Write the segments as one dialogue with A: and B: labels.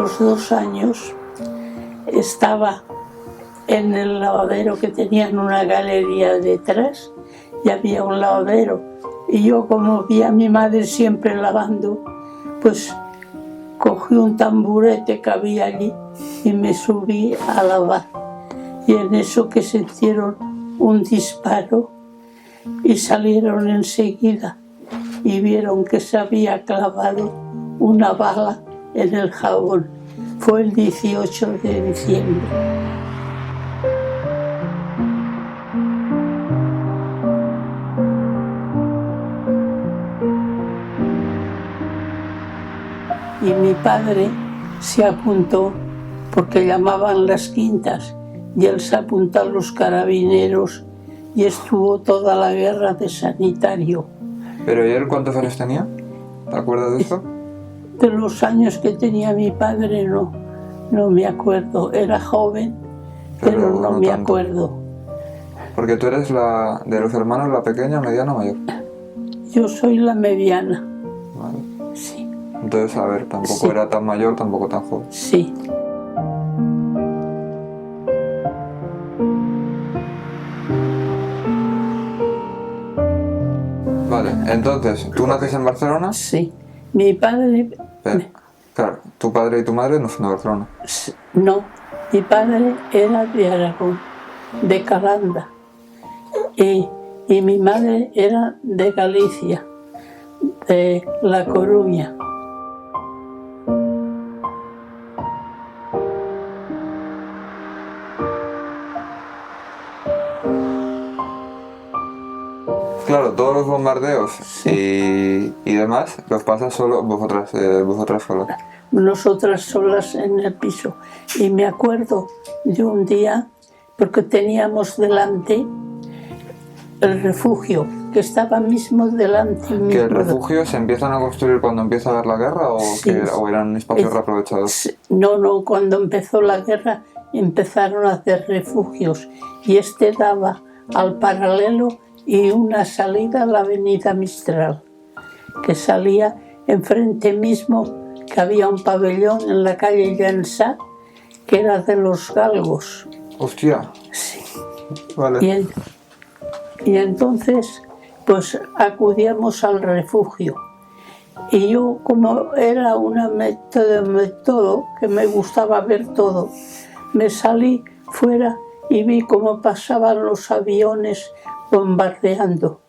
A: los 2 años estaba en el lavadero, que tenían una galería detrás y había un lavadero. Y yo, como vi a mi madre siempre lavando, pues cogí un tamburete que había allí y me subí a lavar. Y en eso que sintieron un disparo y salieron enseguida y vieron que se había clavado una bala en el jabón. Fue el 18 de diciembre. Y mi padre se apuntó porque llamaban las quintas y él se apuntó a los carabineros y estuvo toda la guerra de sanitario.
B: ¿Pero y él cuántos años tenía? ¿Te acuerdas de eso?
A: De los años que tenía mi padre no me acuerdo. Era joven, pero no me acuerdo.
B: Porque tú eres de los hermanos la pequeña, mediana o mayor.
A: Yo soy la mediana.
B: Vale.
A: Sí.
B: Entonces, a ver, tampoco era tan mayor, tampoco tan joven.
A: Sí.
B: Vale, entonces, ¿tú naces en Barcelona?
A: Sí. Mi padre...
B: Claro, tu padre y tu madre no son de Barcelona.
A: No, mi padre era de Aragón, de Calanda. Y mi madre era de Galicia, de La Coruña.
B: Claro, todos los bombardeos y demás los pasa solo vosotras solas.
A: Nosotras solas en el piso. Y me acuerdo de un día, porque teníamos delante el refugio, que estaba mismo delante mismo.
B: ¿Que el refugio se empiezan a construir cuando empieza a haber la guerra o eran espacios reaprovechados?
A: No, cuando empezó la guerra empezaron a hacer refugios y este daba al paralelo y una salida a la avenida Mistral, que salía enfrente mismo, que había un pabellón en la calle Llançà, que era de los galgos.
B: ¡Hostia!
A: Sí.
B: Vale.
A: Y entonces, pues acudíamos al refugio. Y yo, como era una método, que me gustaba ver todo, me salí fuera y vi cómo pasaban los aviones bombardeando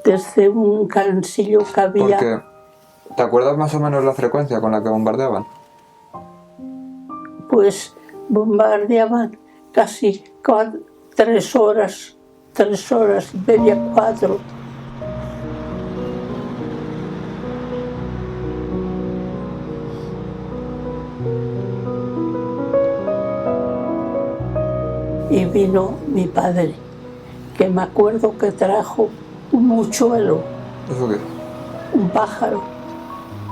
A: desde un cansillo que había.
B: Porque, ¿te acuerdas más o menos la frecuencia con la que bombardeaban?
A: Pues bombardeaban casi 3 horas y media, 4. Y vino mi padre, que me acuerdo que trajo un mochuelo.
B: ¿Eso qué?
A: Un pájaro,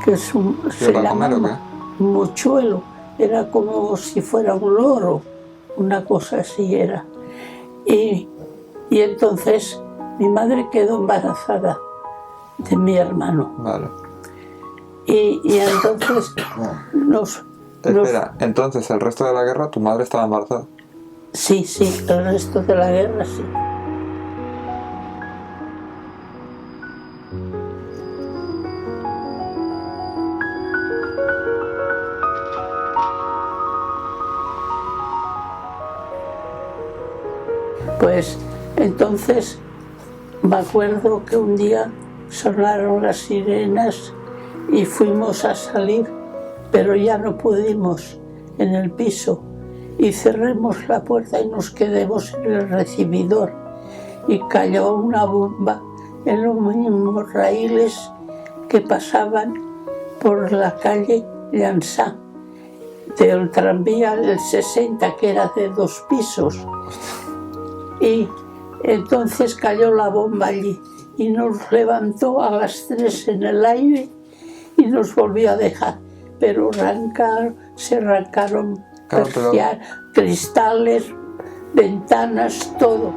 A: que es se llama un mochuelo. Era como si fuera un loro, una cosa así era. Y entonces mi madre quedó embarazada de mi hermano.
B: Vale.
A: Y entonces
B: Espera, entonces el resto de la guerra tu madre estaba embarazada.
A: Sí, el resto de la guerra sí. Pues entonces me acuerdo que un día sonaron las sirenas y fuimos a salir, pero ya no pudimos en el piso y cerremos la puerta y nos quedemos en el recibidor y cayó una bomba en los mismos raíles que pasaban por la calle Llançà del tranvía del 60, que era de 2 pisos. Y entonces cayó la bomba allí y nos levantó a las 3 en el aire y nos volvió a dejar, pero se arrancaron cristales, ventanas, todo.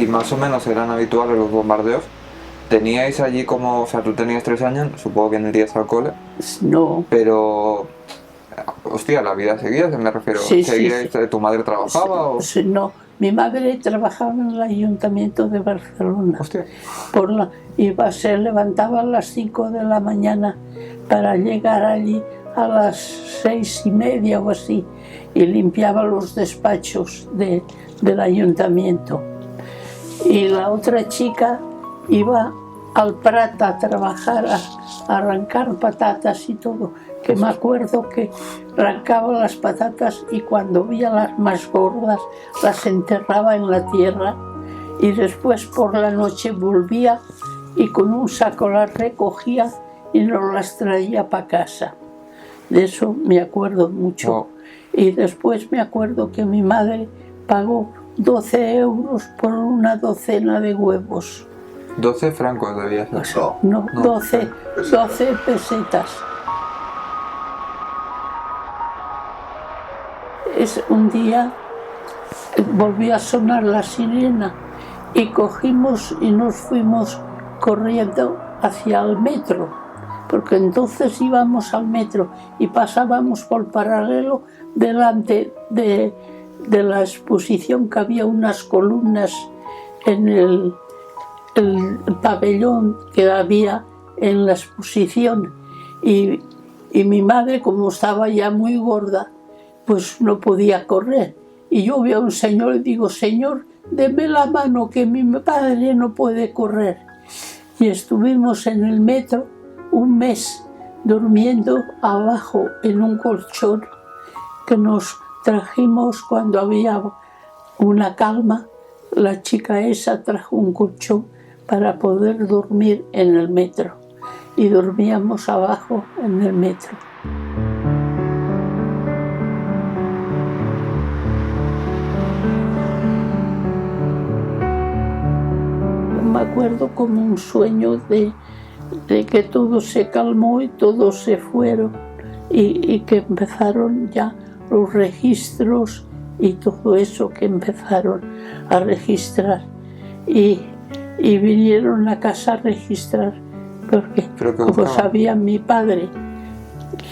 B: si más o menos eran habituales los bombardeos. ¿Teníais allí como, o sea, tú tenías 3 años, supongo que no irías al cole,
A: No,
B: pero, hostia, la vida seguía, me refiero,
A: sí, sí,
B: ¿seguíais,
A: sí.
B: tu madre trabajaba o...?
A: Sí, no, mi madre trabajaba en el Ayuntamiento de Barcelona.
B: Hostia.
A: Se levantaba a las 5 de la mañana para llegar allí a las 6:30 o así, y limpiaba los despachos del ayuntamiento. Y la otra chica iba al Prat a trabajar, a arrancar patatas y todo, que me acuerdo que arrancaba las patatas y cuando veía las más gordas las enterraba en la tierra y después por la noche volvía y con un saco las recogía y nos las traía para casa. De eso me acuerdo mucho.
B: Wow.
A: Y después me acuerdo que mi madre pagó 12 euros por una docena de huevos.
B: 12 francos debía ser.
A: No, 12 pesetas. Un día volvió a sonar la sirena y cogimos y nos fuimos corriendo hacia el metro, porque entonces íbamos al metro y pasábamos por paralelo delante de la exposición, que había unas columnas en el pabellón que había en la exposición, y mi madre, como estaba ya muy gorda, pues no podía correr, y yo vi a un señor y digo: señor, deme la mano que mi padre no puede correr. Y estuvimos en el metro un mes durmiendo abajo en un colchón que nos trajimos cuando había una calma. La chica esa trajo un colchón para poder dormir en el metro, y dormíamos abajo en el metro. Me acuerdo como un sueño de que todo se calmó y todos se fueron, y que empezaron ya los registros y todo eso, que empezaron a registrar y vinieron a casa a registrar, porque como sabía mi padre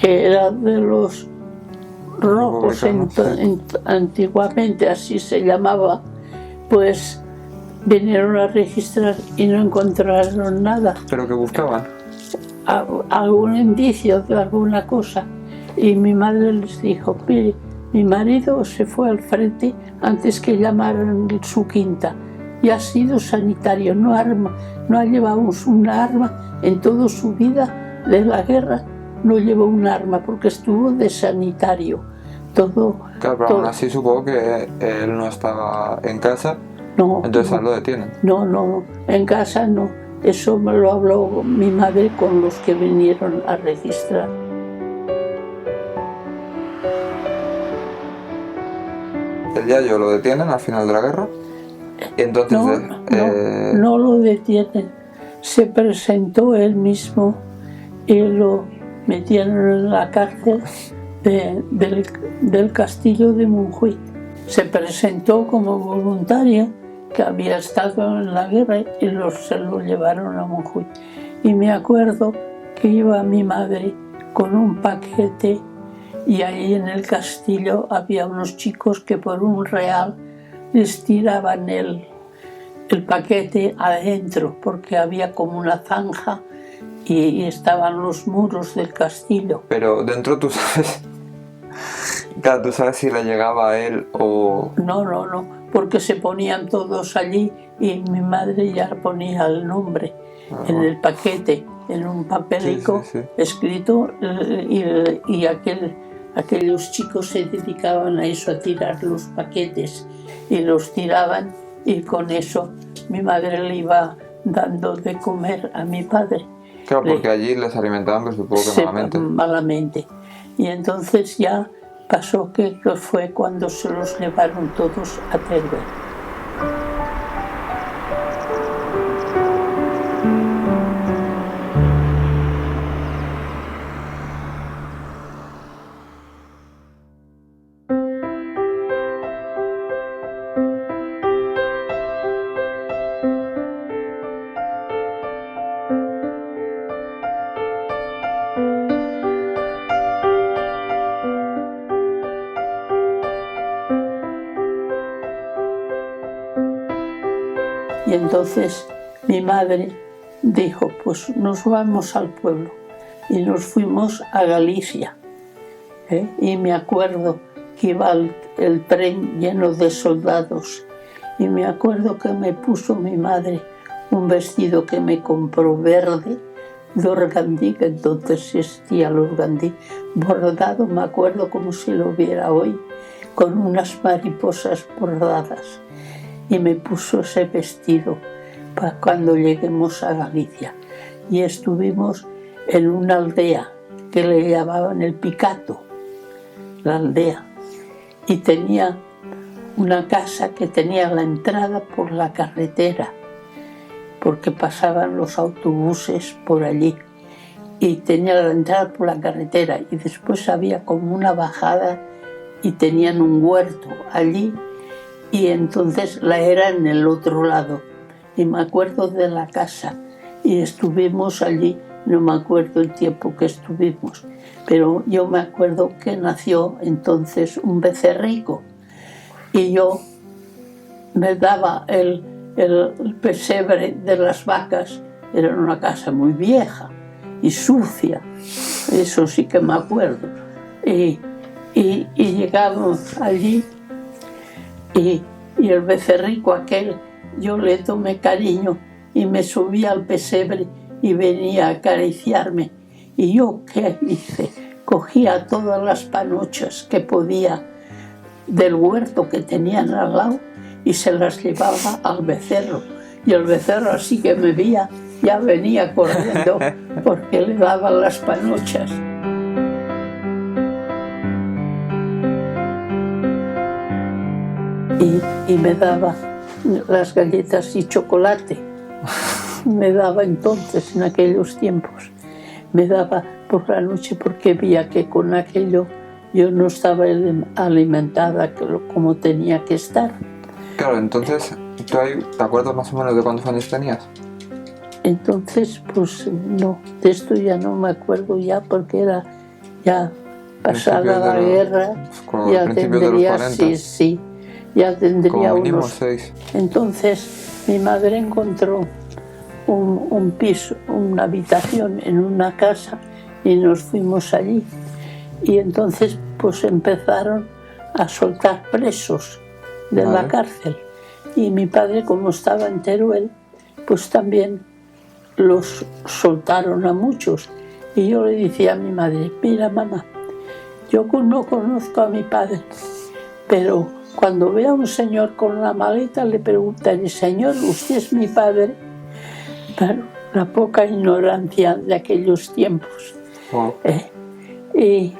A: que era de los rojos, antiguamente así se llamaba, pues vinieron a registrar y no encontraron nada.
B: ¿Pero qué buscaban?
A: Algún indicio de alguna cosa. Y mi madre les dijo: mire, mi marido se fue al frente antes que llamaran su quinta y ha sido sanitario, no ha llevado un arma en toda su vida de la guerra, no llevó un arma porque estuvo de sanitario. Todo.
B: Claro, pero aún así supongo que él no estaba en casa. No. Entonces no, lo detienen.
A: No, en casa no. Eso me lo habló mi madre con los que vinieron a registrar.
B: El Yayo lo detienen al final de la guerra. Y entonces
A: no lo detienen. Se presentó él mismo y lo metieron en la cárcel del castillo de Montjuïc. Se presentó como voluntaria, que había estado en la guerra, y se lo llevaron a Montjuïc. Y me acuerdo que iba mi madre con un paquete, y ahí en el castillo había unos chicos que por un real les tiraban el paquete adentro, porque había como una zanja y estaban los muros del castillo.
B: Pero dentro tú sabes... Claro, ¿tú sabes si le llegaba a él o...?
A: No, porque se ponían todos allí y mi madre ya ponía el nombre en el paquete, en un papelico escrito, y aquellos chicos se dedicaban a eso, a tirar los paquetes, y los tiraban, y con eso mi madre le iba dando de comer a mi padre.
B: Claro, porque allí les alimentaban, pero supongo que malamente.
A: Malamente. Y entonces ya pasó que fue cuando se los llevaron todos a Teruel. Y entonces mi madre dijo, pues nos vamos al pueblo. Y nos fuimos a Galicia. Y me acuerdo que iba el tren lleno de soldados. Y me acuerdo que me puso mi madre un vestido que me compró verde, de organdí, que entonces existía el organdí, bordado, me acuerdo como si lo viera hoy, con unas mariposas bordadas. Y me puso ese vestido para cuando lleguemos a Galicia. Y estuvimos en una aldea que le llamaban el Picato, la aldea. Y tenía una casa que tenía la entrada por la carretera, porque pasaban los autobuses por allí. Y tenía la entrada por la carretera. Y después había como una bajada y tenían un huerto allí. Y entonces la era en el otro lado. Y me acuerdo de la casa. Y estuvimos allí, no me acuerdo el tiempo que estuvimos. Pero yo me acuerdo que nació entonces un becerrico. Y yo me daba el pesebre de las vacas. Era una casa muy vieja y sucia. Eso sí que me acuerdo. Y llegamos allí. Y el becerrico aquel, yo le tomé cariño y me subí al pesebre y venía a acariciarme. Y yo, ¿qué hice? Cogía todas las panochas que podía del huerto que tenían al lado y se las llevaba al becerro. Y el becerro, así que me veía, ya venía corriendo porque le daban las panochas. Y me daba las galletas y chocolate. Me daba entonces, en aquellos tiempos, me daba por la noche porque veía que con aquello yo no estaba alimentada como tenía que estar.
B: Claro, entonces, ¿tú ahí te acuerdas más o menos de cuántos años tenías?
A: Entonces, pues no, de esto ya no me acuerdo ya porque era ya pasada la guerra, ya tendría, sí, ya tendría unos
B: 6.
A: Entonces mi madre encontró un piso, una habitación en una casa y nos fuimos allí. Y entonces pues empezaron a soltar presos de la cárcel. Y mi padre, como estaba en Teruel, pues también los soltaron a muchos. Y yo le decía a mi madre, mira mamá, yo no conozco a mi padre, pero cuando vea a un señor con la maleta le preguntaré, señor, ¿usted es mi padre? Claro, la poca ignorancia de aquellos tiempos.
B: Wow.
A: Y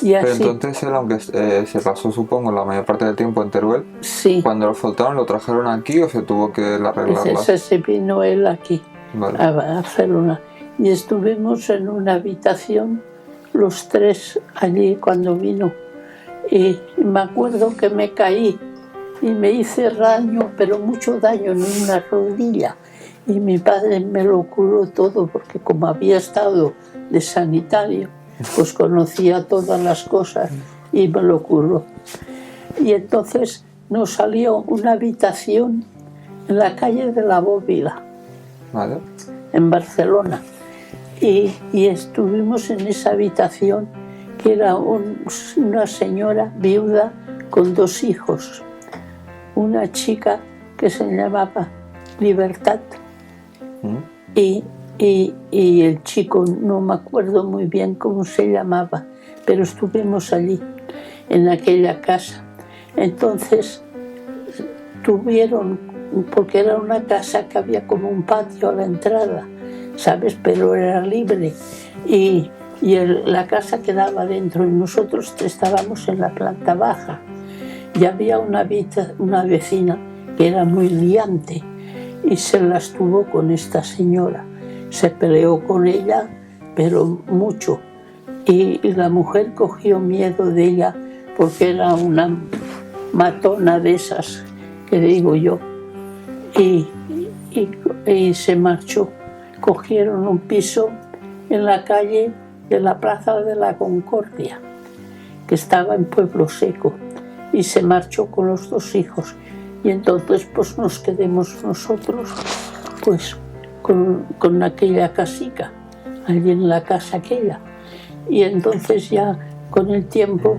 B: pero
A: así,
B: entonces él, aunque se pasó, supongo, la mayor parte del tiempo en Teruel,
A: sí,
B: cuando lo soltaron, ¿lo trajeron aquí o se tuvo que arreglarla?
A: se vino él aquí,
B: vale,
A: a Barcelona. Y estuvimos en una habitación, los tres allí cuando vino. Y me acuerdo que me caí y me hice daño, pero mucho daño en una rodilla. Y mi padre me lo curó todo porque como había estado de sanitario, pues conocía todas las cosas y me lo curó. Y entonces nos salió una habitación en la calle de la Bóvila,
B: vale,
A: en Barcelona. Y estuvimos en esa habitación que era una señora viuda con 2 hijos. Una chica que se llamaba Libertad y el chico, no me acuerdo muy bien cómo se llamaba, pero estuvimos allí, en aquella casa. Entonces tuvieron, porque era una casa que había como un patio a la entrada, ¿sabes? Pero era libre y la casa quedaba dentro y nosotros estábamos en la planta baja. Y había una vecina que era muy liante y se las tuvo con esta señora. Se peleó con ella, pero mucho. Y la mujer cogió miedo de ella porque era una matona de esas, que digo yo. Y se marchó. Cogieron un piso en la calle de la Plaza de la Concordia, que estaba en Pueblo Seco, y se marchó con los 2 hijos. Y entonces pues nos quedemos nosotros pues con aquella casica, allí en la casa aquella. Y entonces ya con el tiempo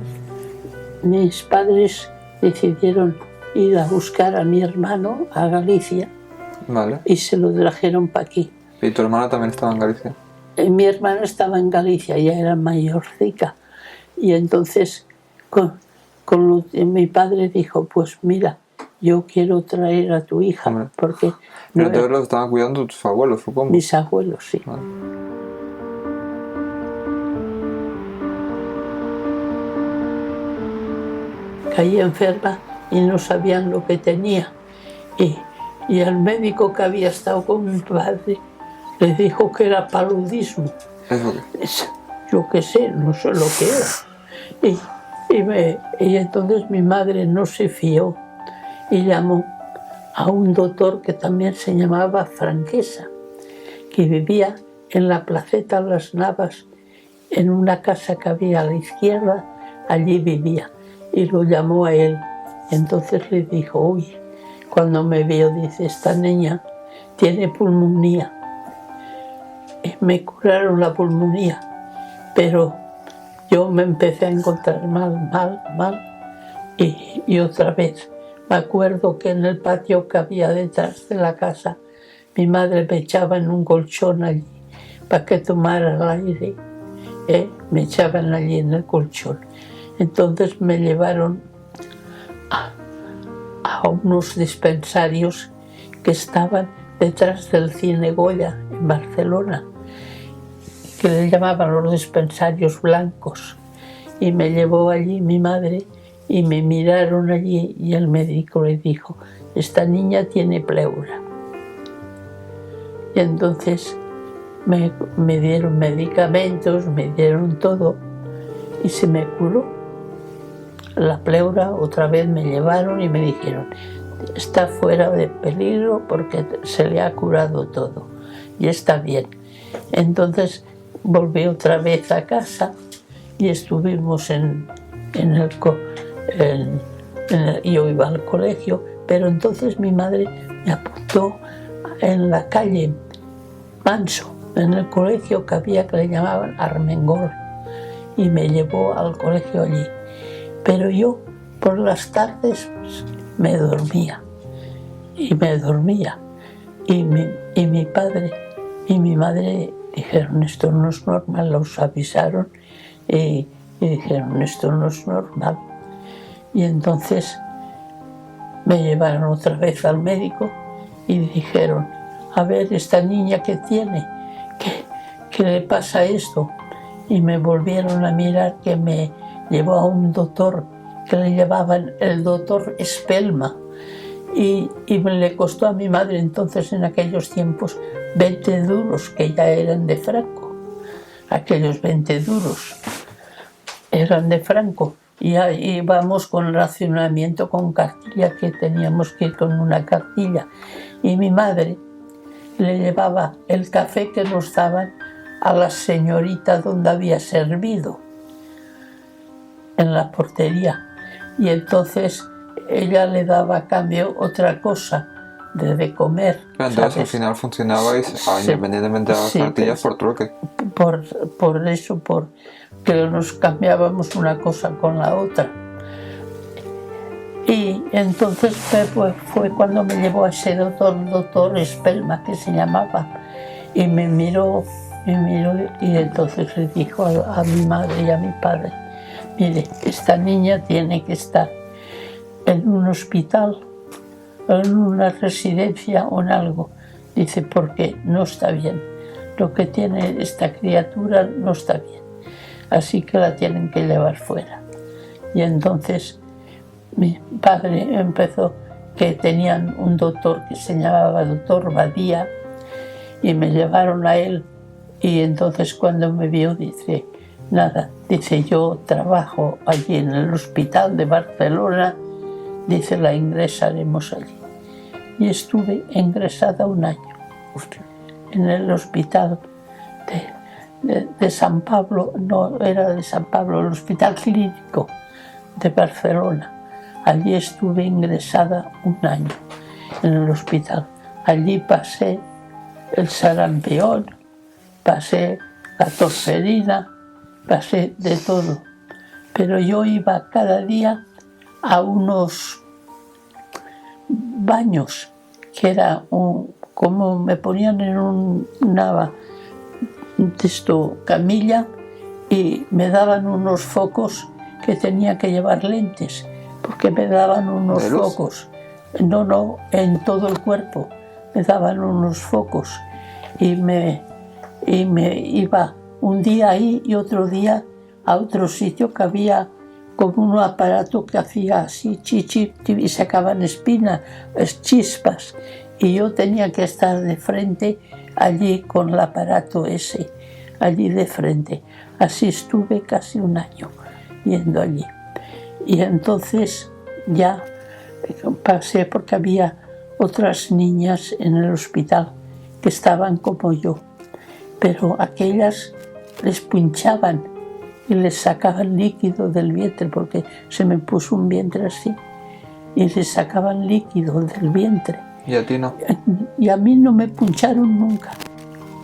A: mis padres decidieron ir a buscar a mi hermano a Galicia.
B: Vale.
A: Y se lo trajeron para aquí.
B: ¿Y tu hermana también estaba en Galicia?
A: Mi hermana estaba en Galicia, ya era mayorcica. Y entonces mi padre dijo, pues mira, yo quiero traer a tu hija.
B: Hombre.
A: Porque
B: Pero entonces los estaban cuidando tus abuelos, supongo.
A: Mis abuelos, sí.
B: Vale.
A: Caí enferma y no sabían lo que tenía. Y el médico que había estado con mi padre le dijo que era paludismo.
B: ¿Eso qué?
A: Yo qué sé, no sé lo que era. Y entonces mi madre no se fió y llamó a un doctor que también se llamaba Franquesa, que vivía en la Placeta Las Navas, en una casa que había a la izquierda, allí vivía. Y lo llamó a él. Entonces le dijo, uy, cuando me vio, dice, esta niña tiene pulmonía. Y me curaron la pulmonía, pero yo me empecé a encontrar mal. Y otra vez, me acuerdo que en el patio que había detrás de la casa, mi madre me echaba en un colchón allí para que tomara el aire. Me echaban allí en el colchón. Entonces me llevaron a unos dispensarios que estaban detrás del Cine Goya en Barcelona, que le llamaban los dispensarios blancos. Y me llevó allí mi madre y me miraron allí y el médico le dijo, esta niña tiene pleura. Y entonces me dieron medicamentos, me dieron todo y se me curó la pleura. Otra vez me llevaron y me dijeron, está fuera de peligro porque se le ha curado todo y está bien. Entonces volví otra vez a casa y estuvimos yo iba al colegio, pero entonces mi madre me apuntó en la calle Manso, en el colegio que había que le llamaban Armengol, y me llevó al colegio allí. Pero yo por las tardes me dormía. Y mi padre y mi madre dijeron, esto no es normal, los avisaron y dijeron, esto no es normal. Y entonces me llevaron otra vez al médico y dijeron, a ver, esta niña que tiene, ¿qué le pasa esto? Y me volvieron a mirar, que me llevó a un doctor que le llamaban el doctor Espelma. Y le costó a mi madre entonces, en aquellos tiempos, 20 duros, que ya eran de Franco. Aquellos 20 duros eran de Franco. Y ahí íbamos con racionamiento, con cartilla, que teníamos que ir con una cartilla. Y mi madre le llevaba el café que nos daban a la señorita donde había servido, en la portería. Y entonces ella le daba a cambio otra cosa de comer.
B: Pero entonces al final funcionabais, independientemente de las cartillas, por trueque.
A: Por eso, porque nos cambiábamos una cosa con la otra. Y entonces fue cuando me llevó a ese doctor Espelma, que se llamaba, y me miró, y entonces le dijo a mi madre y a mi padre, mire, esta niña tiene que estar en un hospital, en una residencia o en algo. Dice, porque no está bien. Lo que tiene esta criatura no está bien. Así que la tienen que llevar fuera. Y entonces mi padre empezó, que tenían un doctor que se llamaba doctor Badía, y me llevaron a él. Y entonces cuando me vio, dice, nada, dice, yo trabajo allí en el hospital de Barcelona, dice, la ingresaremos allí. Y estuve ingresada un año en el hospital de San Pablo, no era de San Pablo, el hospital clínico de Barcelona. Allí estuve ingresada un año en el hospital. Allí pasé el sarampión, pasé la tosferina, pasé de todo. Pero yo iba cada día a unos baños, que era como me ponían en una camilla y me daban unos focos que tenía que llevar lentes, porque me daban unos focos. No, en todo el cuerpo me daban unos focos y me iba un día ahí y otro día a otro sitio que había como un aparato que hacía así chichi y sacaban chispas, y yo tenía que estar de frente allí con el aparato ese, allí de frente. Así estuve casi un año yendo allí. Y entonces ya pasé, porque había otras niñas en el hospital que estaban como yo, pero aquellas les pinchaban y les sacaban líquido del vientre, porque se me puso un vientre así, y les sacaban líquido del vientre.
B: ¿Y a ti no?
A: Y a mí no me pincharon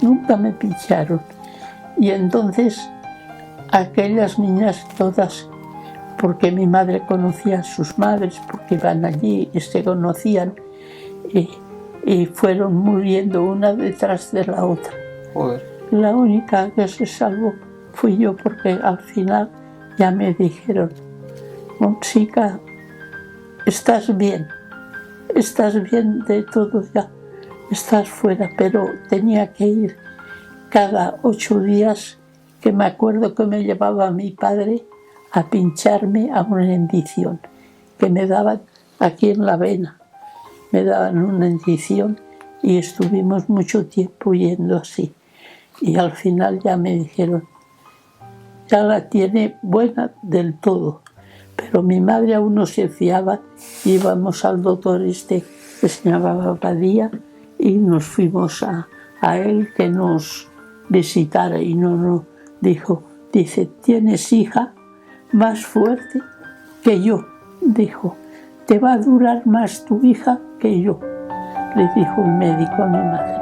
A: nunca me pincharon. Y entonces aquellas niñas todas, porque mi madre conocía a sus madres, porque iban allí y se conocían, y fueron muriendo una detrás de la otra.
B: Joder.
A: La única que se salvó fui yo, porque al final ya me dijeron: chica, estás bien de todo ya, estás fuera. Pero tenía que ir cada 8 días, que me acuerdo que me llevaba a mi padre a pincharme a una inyección que me daban aquí en la vena. Me daban una inyección y estuvimos mucho tiempo yendo así. Y al final ya me dijeron: ya la tiene buena del todo. Pero mi madre aún no se fiaba. Íbamos al doctor que se llamaba Badía, y nos fuimos a él que nos visitara, y no dice: tienes hija más fuerte que yo. Dijo: te va a durar más tu hija que yo, le dijo el médico a mi madre.